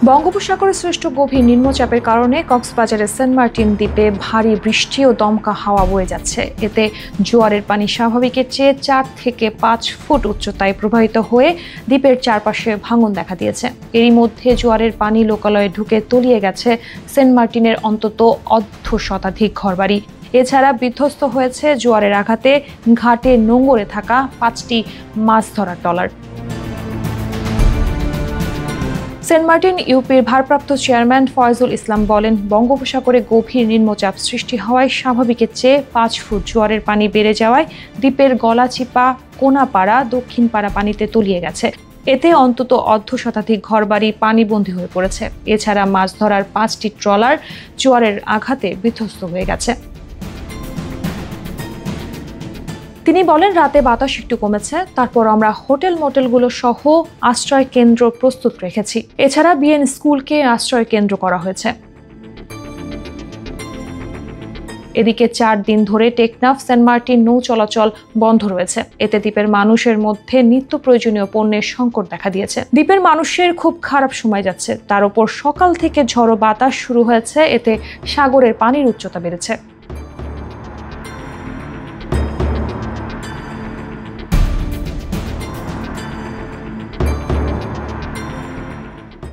বঙ্গোপসাগরে সৃষ্ট গভীর নিম্নচাপের কারণে কক্সবাজারের সেন্ট মার্টিন দ্বীপে ভারী বৃষ্টি ও দমকা হাওয়া বয়ে যাচ্ছে। এতে জোয়ারের পানি স্বাভাবিকের চেয়ে 4 থেকে 5 ফুট উচ্চতায় প্রবাহিত হয়ে দ্বীপের চারপাশে ভাঙন দেখা দিয়েছে। এরই মধ্যে জোয়ারের পানি লোকালয়ে ঢুকে তলিয়ে গেছে সেন্ট মার্টিনের অন্তত 1/2 শতাধিক ঘরবাড়ি। এছাড়া বিধ্বস্ত হয়েছে জোয়ারের আঘাতে ঘাটে নোঙরে থাকা 5টি মাছ ধরার ট্রলার। সেন্ট মার্টিন ইউপির ভারপ্রাপ্ত চেয়ারম্যান ফয়জুল ইসলাম বলেন, বঙ্গোপসাগরে গভীর নিম্নচাপ সৃষ্টি হওয়ায় স্বাভাবিকের চেয়ে 5 ফুট জোয়ারের পানি বেড়ে যাওয়ায় দ্বীপের গলাচিপা, কোনাপাড়া, দক্ষিণপাড়া পানিতে তলিয়ে গেছে। এতে অন্তত 1/2 শতাধিক ঘরবাড়ি পানিবন্দী হয়ে পড়েছে। এছাড়া মাছ ধরার 5টি ট্রলার জোয়ারের আঘাতে বিধ্বস্ত হয়ে গেছে। তিনি বলেন, রাতে বাতাস একটু কমেছে, তারপর আমরা হোটেল মোটেলগুলো সহ আশ্রয় কেন্দ্র প্রস্তুত রেখেছি। এছাড়া বিএন স্কুলকে আশ্রয় কেন্দ্র করা হয়েছে। এদিকে 4 দিন ধরে টেকনাফ সেন্ট মার্টিন নৌ চলাচল বন্ধ রয়েছে। এতে দ্বীপের মানুষের মধ্যে নিত্য প্রয়োজনীয় পণ্যের সংকট দেখা দিয়েছে। দ্বীপের মানুষের খুব খারাপ সময় যাচ্ছে। তার উপর সকাল থেকে ঝড়ো বাতাস শুরু হয়েছে। এতে সাগরের পানির উচ্চতা বেড়েছে।